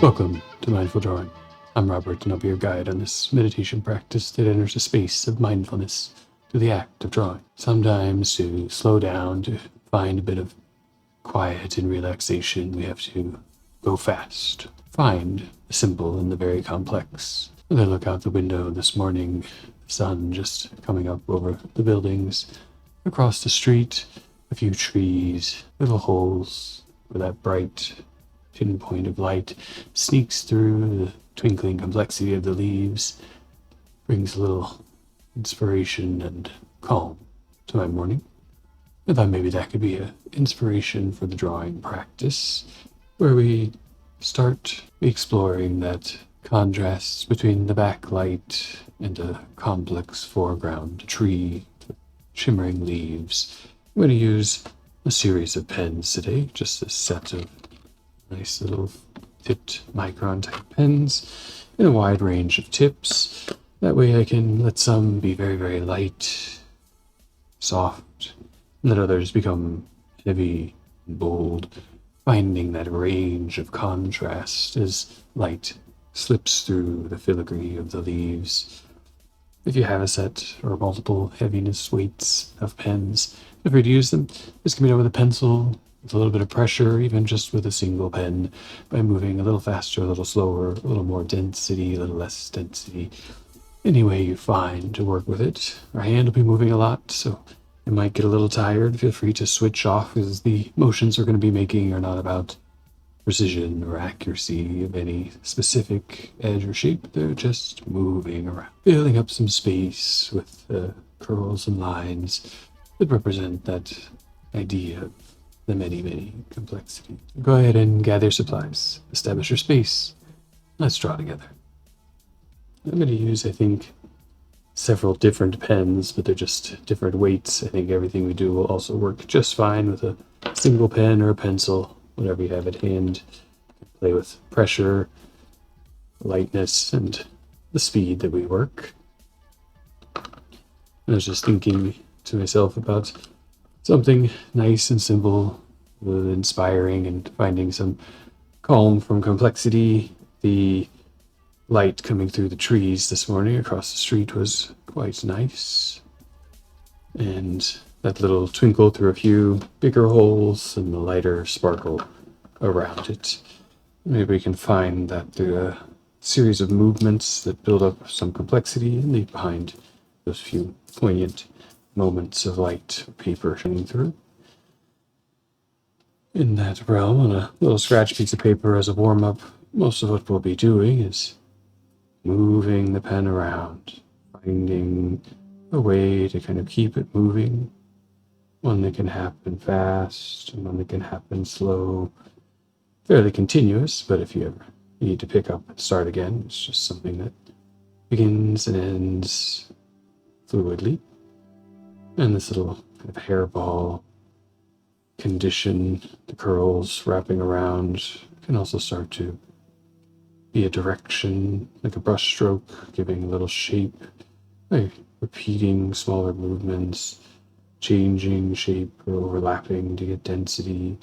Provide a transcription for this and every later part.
Welcome to Mindful Drawing. I'm Robert, and I'll be your guide on this meditation practice that enters a space of mindfulness through the act of drawing. Sometimes to slow down, to find a bit of quiet and relaxation, we have to go fast. Find the simple and the very complex. As I look out the window this morning, the sun just coming up over the buildings, across the street, a few trees, little holes where that bright pinpoint of light sneaks through the twinkling complexity of the leaves, brings a little inspiration and calm to my morning. I thought maybe that could be an inspiration for the drawing practice, where we start exploring that contrast between the backlight and a complex foreground, a tree, shimmering leaves. I'm going to use a series of pens today, just a set of nice little tipped micron type pens in a wide range of tips. That way I can let some be very, very light, soft, and let others become heavy and bold, finding that range of contrast as light slips through the filigree of the leaves. If you have a set or multiple heaviness weights of pens, feel free to use them. This can be done with a pencil, with a little bit of pressure, even just with a single pen, by moving a little faster, a little slower, a little more density, a little less density. Any way you find to work with it. Our hand will be moving a lot, so it might get a little tired. Feel free to switch off, as the motions we're going to be making are not about precision or accuracy of any specific edge or shape. They're just moving around, filling up some space with curls and lines that represent that idea of the many, many complexity. Go ahead and gather supplies. Establish your space. Let's draw together. I'm going to use, I think, several different pens, but they're just different weights. I think everything we do will also work just fine with a single pen or a pencil, whatever you have at hand. Play with pressure, lightness, and the speed that we work. I was just thinking to myself about something nice and simple, inspiring, and finding some calm from complexity. The light coming through the trees this morning across the street was quite nice. And that little twinkle through a few bigger holes and the lighter sparkle around it. Maybe we can find that through a series of movements that build up some complexity and leave behind those few poignant moments of light paper shining through. In that realm, on a little scratch piece of paper as a warm-up, most of what we'll be doing is moving the pen around, finding a way to kind of keep it moving, one that can happen fast and one that can happen slow, fairly continuous, but if you ever need to pick up and start again, it's just something that begins and ends fluidly. And this little kind of hairball condition, the curls wrapping around, can also start to be a direction, like a brush stroke, giving a little shape by repeating smaller movements, changing shape or overlapping to get density.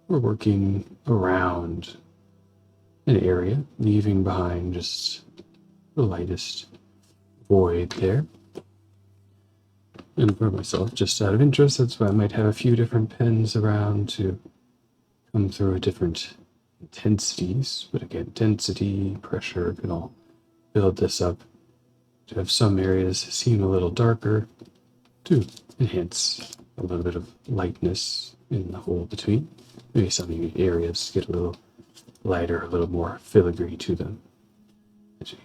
We're working around an area, leaving behind just the lightest void there. And for myself, just out of interest, that's why I might have a few different pens around to come through at different intensities. But again, density, pressure can all build this up to have some areas seem a little darker to enhance a little bit of lightness in the hole between. Maybe some areas get a little lighter, a little more filigree to them as we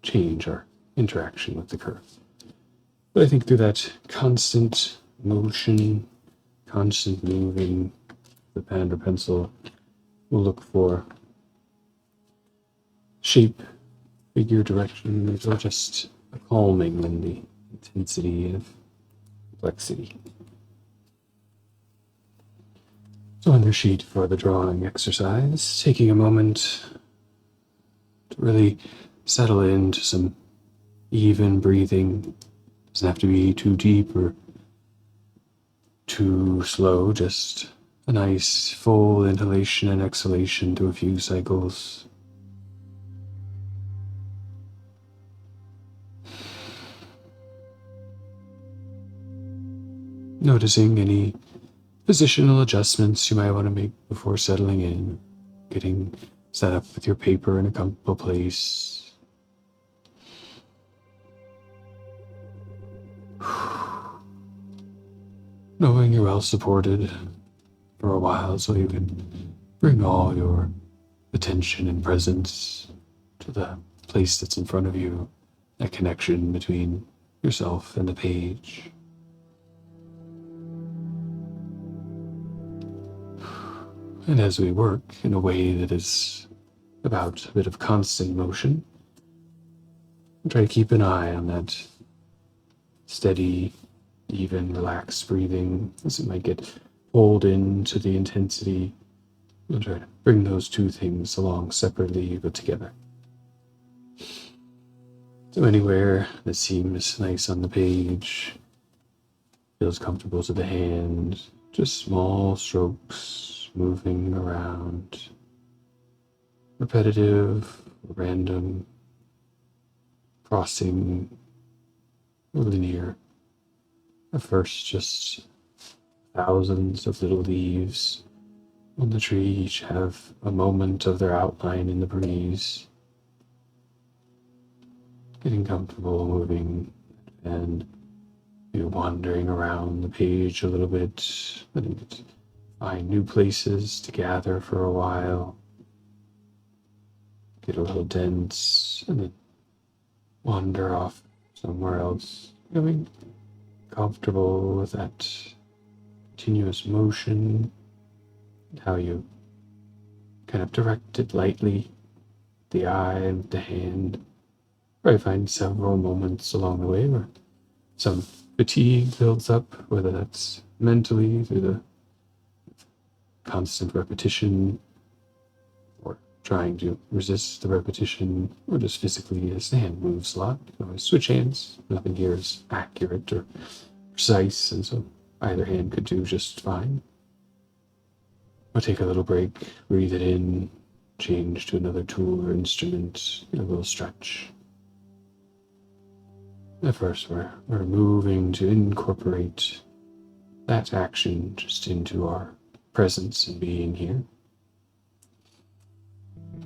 change our interaction with the curve. But I think through that constant motion, constant moving, the pen or pencil will look for shape, figure, direction, or just a calming in the intensity of complexity. So on your sheet for the drawing exercise, taking a moment to really settle into some even breathing. Doesn't have to be too deep or too slow, just a nice full inhalation and exhalation through a few cycles. Noticing any positional adjustments you might want to make before settling in, getting set up with your paper in a comfortable place. Knowing you're well supported for a while so you can bring all your attention and presence to the place that's in front of you, that connection between yourself and the page. And as we work in a way that is about a bit of constant motion, try to keep an eye on that steady, even, relaxed breathing as it might get pulled into the intensity. We'll try to bring those two things along separately but together. So anywhere that seems nice on the page, feels comfortable to the hand, just small strokes moving around, repetitive, random, crossing, linear. At first, just thousands of little leaves on the tree each have a moment of their outline in the breeze. Getting comfortable moving and wandering around the page a little bit, letting it find new places to gather for a while, get a little dense, and then wander off somewhere else, becoming comfortable with that continuous motion, and how you kind of direct it lightly, the eye and the hand. Probably find several moments along the way where some fatigue builds up, whether that's mentally through the constant repetition or trying to resist the repetition, or just physically as the hand moves a lot. You can always switch hands. Nothing here is accurate or precise, and so either hand could do just fine. Or take a little break, breathe it in, change to another tool or instrument, a little stretch. At first, we're moving to incorporate that action just into our presence and being here.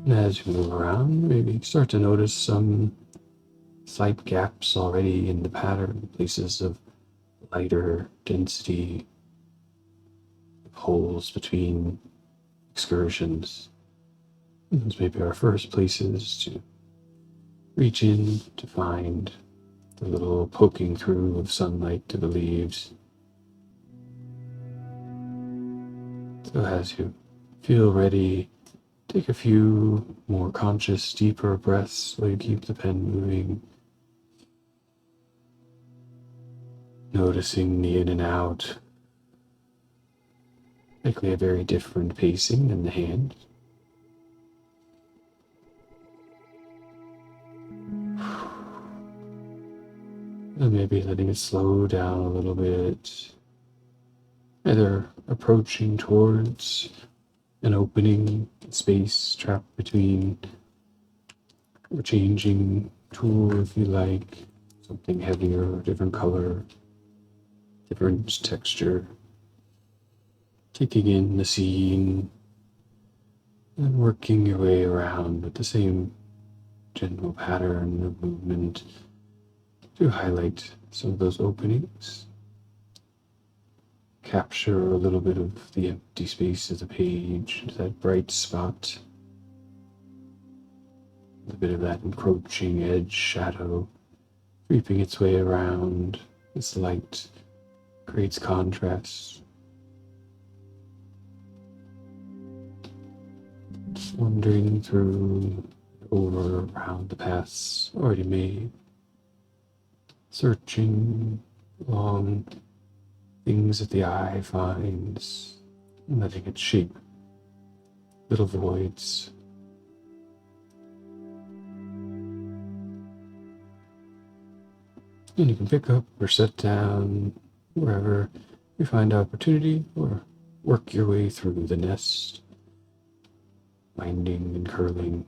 And as you move around, maybe start to notice some slight gaps already in the pattern, places of lighter density, holes between excursions. And those may be our first places to reach in to find the little poking through of sunlight to the leaves. So as you feel ready, take a few more conscious, deeper breaths while you keep the pen moving. Noticing the in and out, likely a very different pacing than the hand. And maybe letting it slow down a little bit, either approaching towards an opening space trapped between, or changing tool if you like, something heavier, different color, different texture, taking in the scene and working your way around with the same general pattern of movement to highlight some of those openings, capture a little bit of the empty space of the page, that bright spot, a bit of that encroaching edge shadow creeping its way around as light creates contrast. Wandering through, over, around the paths already made, searching along things that the eye finds, and letting it shape little voids. And you can pick up or set down wherever you find opportunity, or work your way through the nest, winding and curling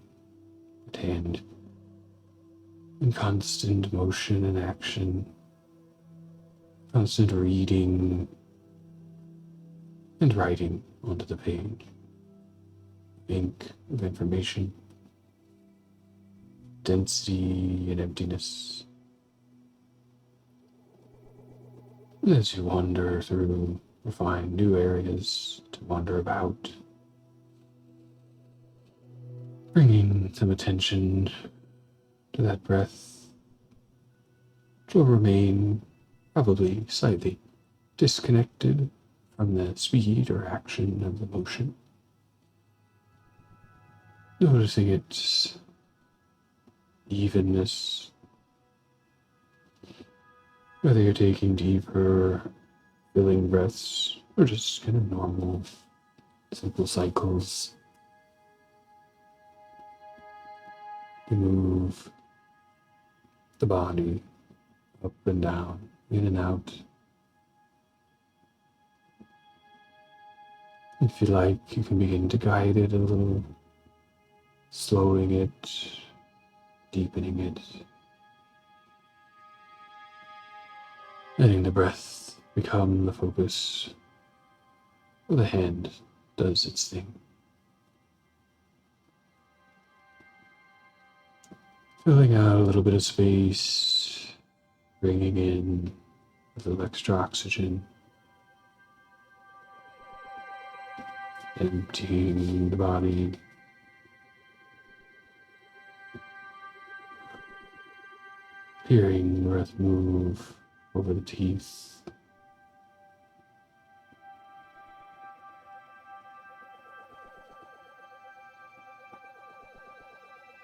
the hand in constant motion and action, constant reading, and writing onto the page. Ink of information, density and emptiness. As you wander through or find new areas to wander about, bringing some attention to that breath, which will remain probably slightly disconnected from the speed or action of the motion. Noticing its evenness, whether you're taking deeper, filling breaths, or just kind of normal, simple cycles. You move the body up and down, in and out. If you like, you can begin to guide it a little, slowing it, deepening it, letting the breath become the focus while the hand does its thing. Filling out a little bit of space, bringing in a little extra oxygen, emptying the body, hearing the breath move over the teeth,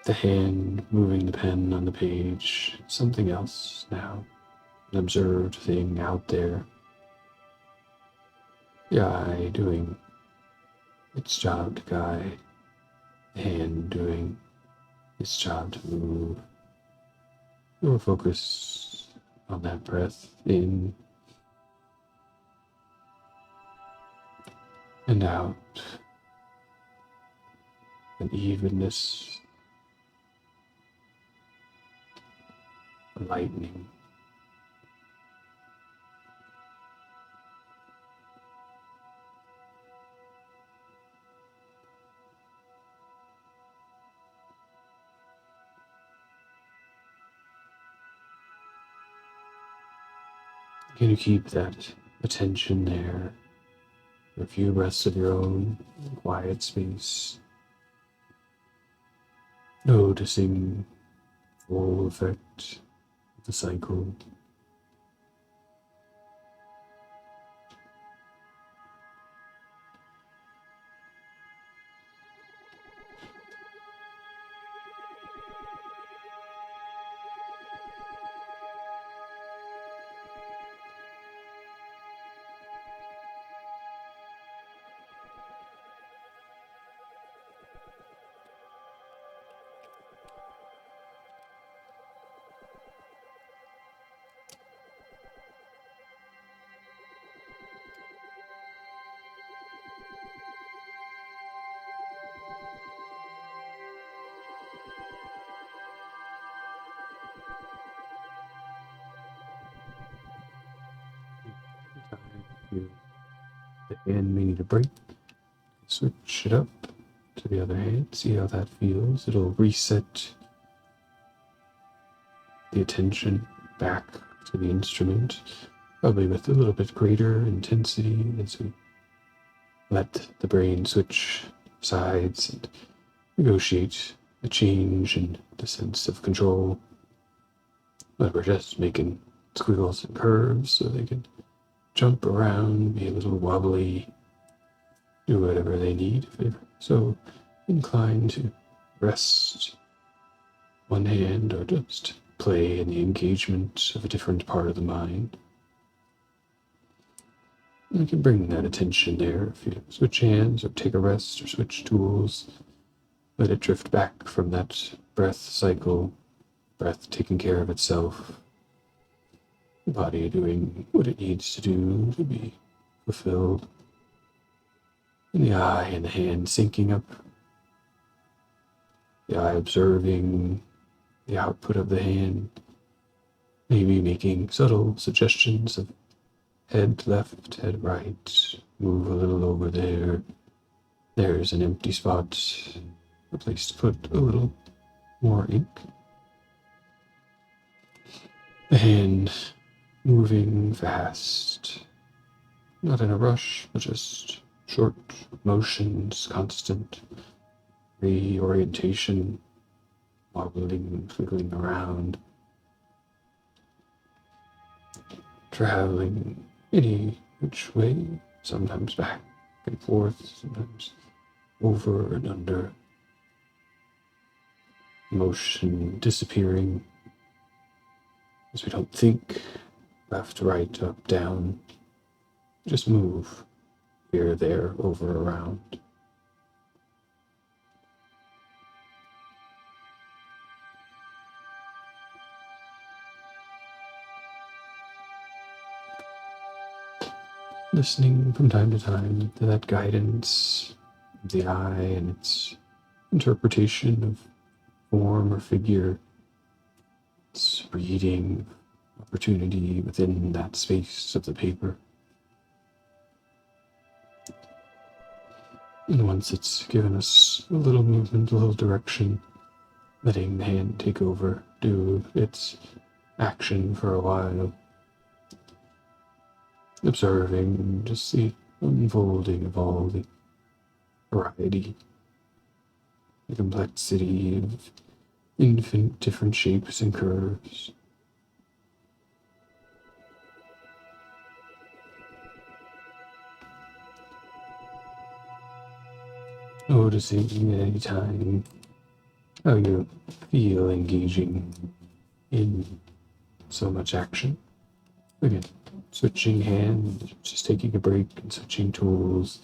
the hand moving the pen on the page, something else now, an observed thing out there, the eye doing its job to guide, the hand doing its job to move. Your focus on that breath in and out, an evenness, a lightening. Can you keep that attention there for a few breaths of your own quiet space, noticing full effect of the cycle. The hand may need a break. Switch it up to the other hand. See how that feels. It'll reset the attention back to the instrument, probably with a little bit greater intensity as we let the brain switch sides and negotiate a change in the sense of control. But we're just making squiggles and curves so they can jump around, be a little wobbly, do whatever they need if they're so inclined to rest one hand or just play in the engagement of a different part of the mind. And you can bring that attention there if you switch hands or take a rest or switch tools. Let it drift back from that breath cycle, breath taking care of itself, the body doing what it needs to do to be fulfilled, and the eye and the hand syncing up, the eye observing the output of the hand, maybe making subtle suggestions of Head left, head right, move a little over there. There's an empty spot, a place to put a little more ink. The hand moving fast, not in a rush, but just short motions, constant reorientation, wobbling, wiggling around, traveling any which way, sometimes back and forth, sometimes over and under, motion disappearing as we don't think, left, right, up, down, just move here, there, over, around. Listening from time to time to that guidance of the eye and its interpretation of form or figure, its reading opportunity within that space of the paper. And once it's given us a little movement, a little direction, letting the hand take over, do its action for a while, observing just the unfolding of all the variety, the complexity of infinite different shapes and curves. Noticing at any time how you feel engaging in so much action. Again, switching hands, just taking a break and switching tools,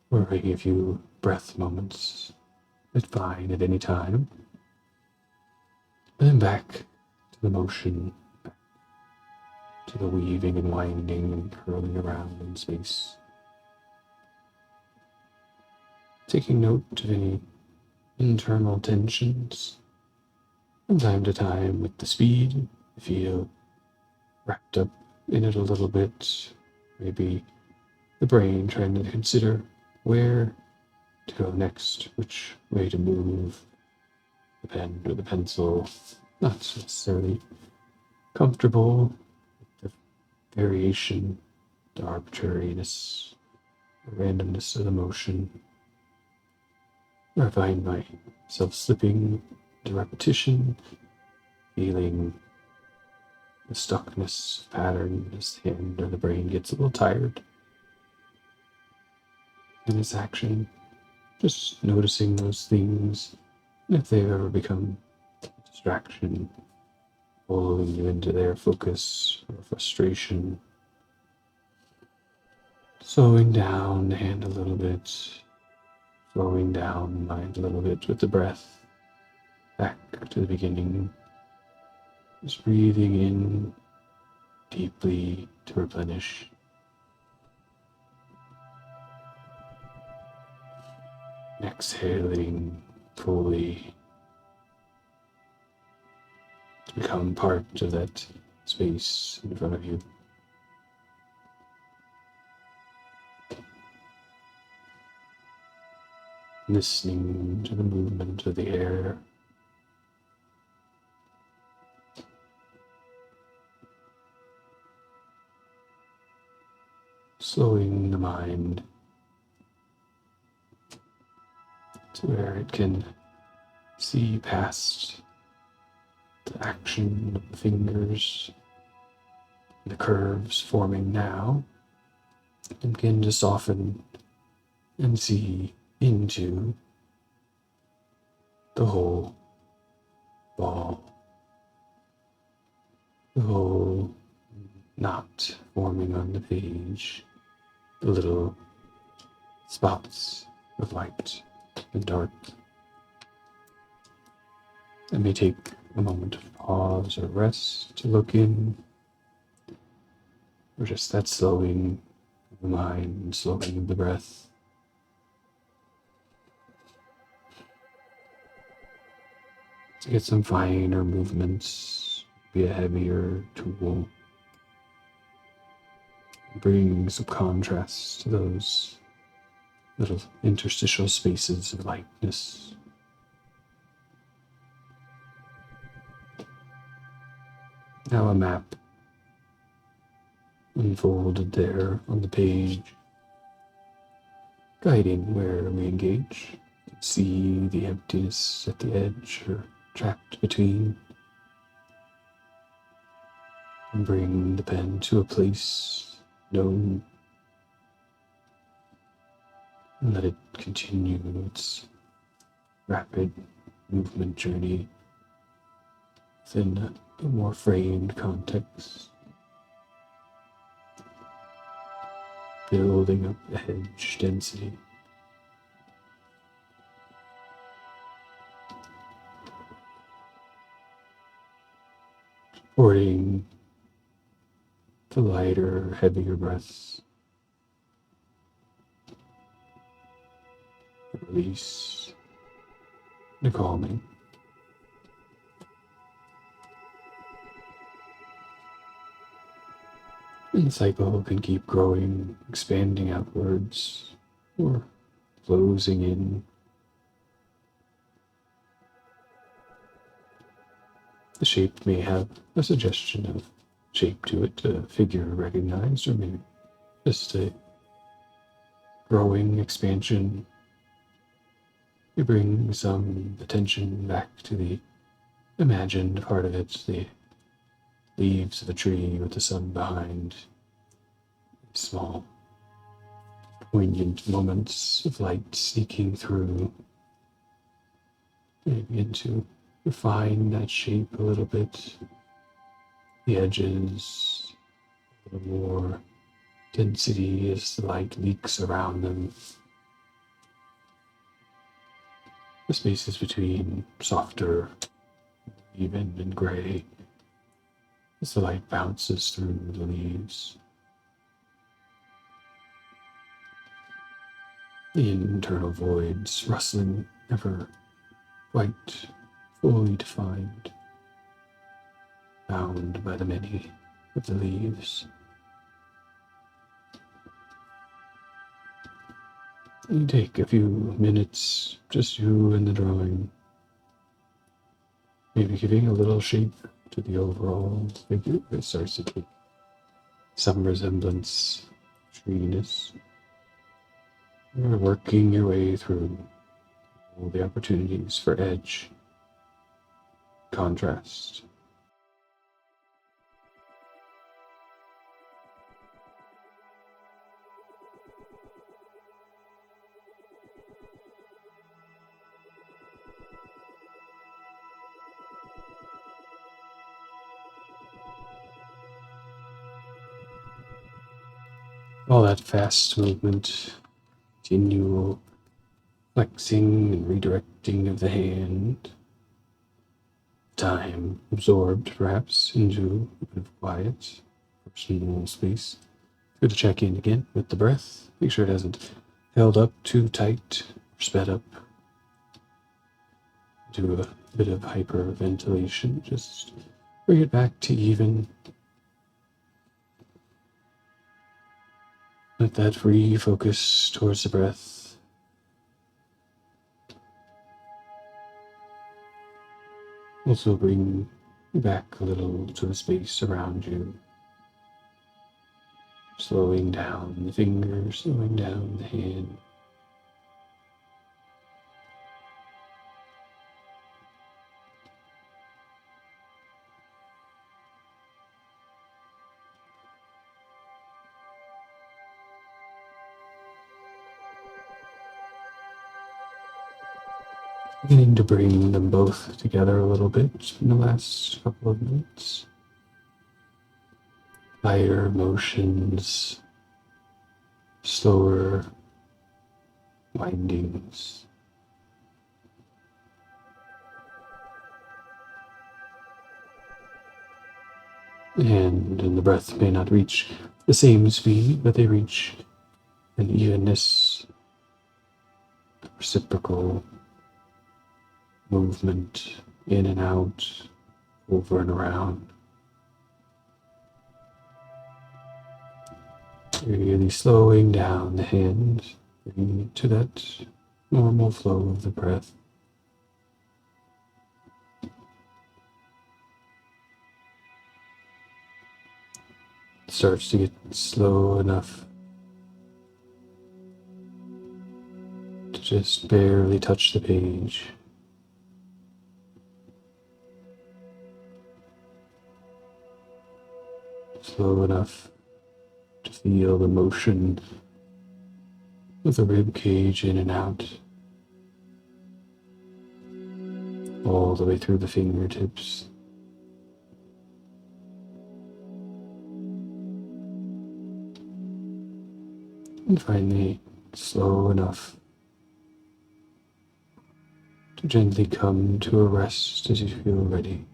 or taking a few breath moments. It's fine at any time. And then back to the motion, back to the weaving and winding and curling around in space. Taking note of any internal tensions. From time to time, with the speed, you feel wrapped up in it a little bit. Maybe the brain trying to consider where to go next, which way to move the pen or the pencil. Not necessarily comfortable with the variation, the arbitrariness, the randomness of the motion. I find myself slipping into repetition, feeling the stuckness of pattern as the hand or the brain gets a little tired in its action. Just noticing those things, and if they've ever become a distraction, following you into their focus or frustration. Slowing down the hand a little bit, slowing down the mind a little bit with the breath, back to the beginning. Just breathing in deeply to replenish. Exhaling fully to become part of that space in front of you. Listening to the movement of the air. Slowing the mind to where it can see past the action of the fingers, the curves forming now, and begin to soften and see into the whole ball, the whole knot forming on the page, the little spots of light and dark. It may take a moment of pause or rest to look in, or just that slowing of the mind and slowing of the breath. To get some finer movements, be a heavier tool. bring some contrast to those little interstitial spaces of lightness. Now a map unfolded there on the page, guiding where we engage. You can see the emptiness at the edge or trapped between, and bring the pen to a place known and let it continue its rapid movement journey within a more framed context, building up the hedge density. Supporting the lighter, heavier breaths. The release, the calming. And the cycle can keep growing, expanding outwards, or closing in. The shape may have a suggestion of shape to it, a figure recognized, or maybe just a growing expansion. You bring some attention back to the imagined part of it, the leaves of a tree with the sun behind, small, poignant moments of light sneaking through. You begin to refine that shape a little bit, the edges, a little more density as the light leaks around them. The spaces between softer, even and gray as the light bounces through the leaves. The internal voids rustling, never quite fully defined, bound by the many of the leaves. You take a few minutes, just you and the drawing, maybe giving a little shape to the overall figure. It starts to take some resemblance, treeness. You're working your way through all the opportunities for edge, contrast. All that fast movement, continual flexing and redirecting of the hand, time absorbed perhaps into a bit of quiet, personal space. Good to check in again with the breath. Make sure it hasn't held up too tight or sped up. Do a bit of hyperventilation. Just bring it back to even. Let that free focus towards the breath. Also bring back a little to the space around you. Slowing down the fingers, slowing down the hand. Beginning to bring them both together a little bit in the last couple of minutes. Lighter motions, slower windings. And the breath may not reach the same speed, but they reach an evenness, reciprocal movement in and out, over and around. Really slowing down the hand, bringing it to that normal flow of the breath. It starts to get slow enough to just barely touch the page. Slow enough to feel the motion of the rib cage in and out, all the way through the fingertips. And finally, slow enough to gently come to a rest as you feel ready.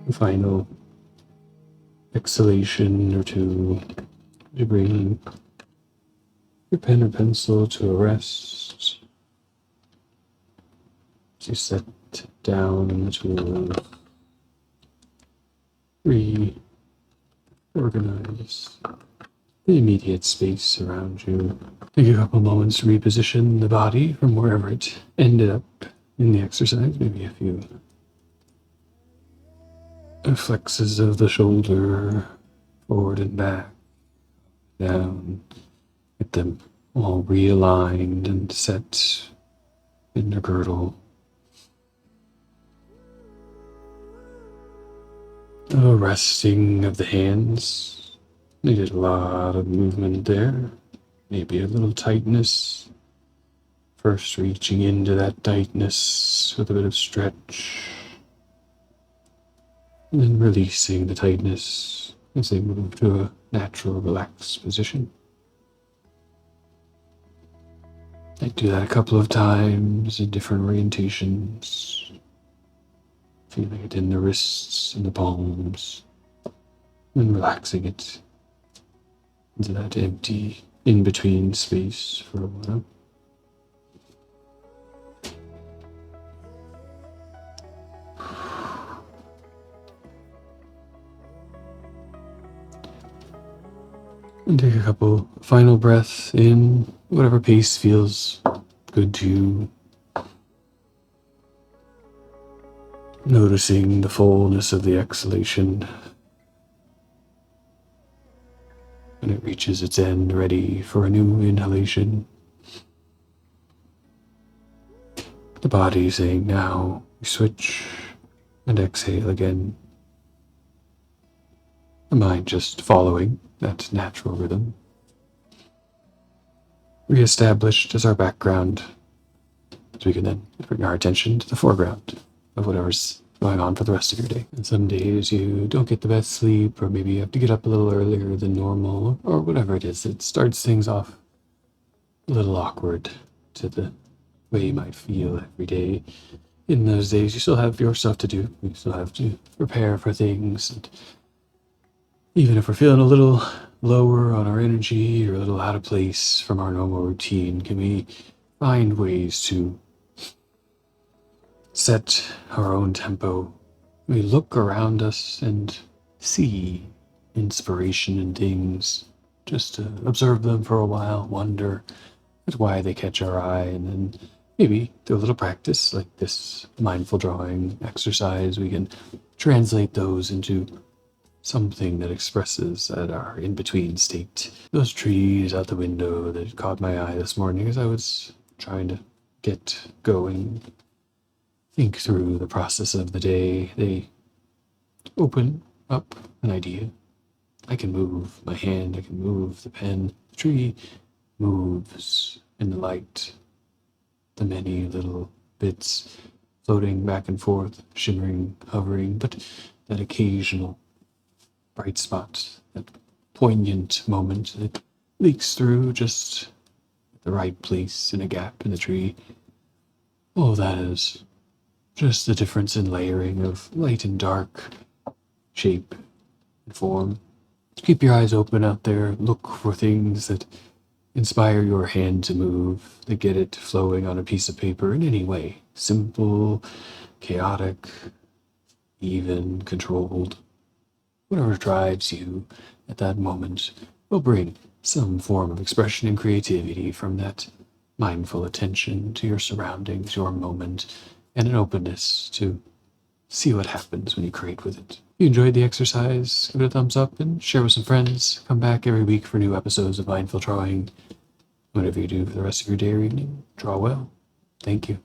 A final exhalation or two to bring your pen or pencil to a rest as you set down to reorganize the immediate space around you. Take a couple moments to reposition the body from wherever it ended up in the exercise, maybe a few flexes of the shoulder, forward and back, down, get them all realigned and set in the girdle. A resting of the hands. Needed a lot of movement there. Maybe a little tightness. First reaching into that tightness with a bit of stretch. And then releasing the tightness as they move to a natural relaxed position. I do that a couple of times in different orientations. Feeling it in the wrists and the palms. And relaxing it into that empty in-between space for a while. And take a couple final breaths in, whatever pace feels good to you. Noticing the fullness of the exhalation. When it reaches its end, ready for a new inhalation. The body saying, now you switch and exhale again. The mind just following that natural rhythm. Reestablished as our background, so we can then bring our attention to the foreground of whatever's going on for the rest of your day. And some days you don't get the best sleep, or maybe you have to get up a little earlier than normal, or whatever it is. It starts things off a little awkward to the way you might feel every day. In those days, you still have your stuff to do. You still have to prepare for things. And even if we're feeling a little lower on our energy or a little out of place from our normal routine, can we find ways to set our own tempo? We look around us and see inspiration in things, just to observe them for a while, wonder at why they catch our eye, and then maybe through a little practice like this mindful drawing exercise, we can translate those into something that expresses that our in-between state. Those trees out the window that caught my eye this morning as I was trying to get going, think through the process of the day, they open up an idea. I can move my hand, I can move the pen. The tree moves in the light. The many little bits floating back and forth, shimmering, hovering, but that occasional bright spot, that poignant moment that leaks through just at the right place in a gap in the tree. Oh, that is just the difference in layering of light and dark, shape and form. Keep your eyes open out there. Look for things that inspire your hand to move, that get it flowing on a piece of paper in any way. Simple, chaotic, even, controlled. Whatever drives you at that moment will bring some form of expression and creativity from that mindful attention to your surroundings, your moment, and an openness to see what happens when you create with it. If you enjoyed the exercise, give it a thumbs up and share with some friends. Come back every week for new episodes of Mindful Drawing. Whatever you do for the rest of your day or evening, draw well. Thank you.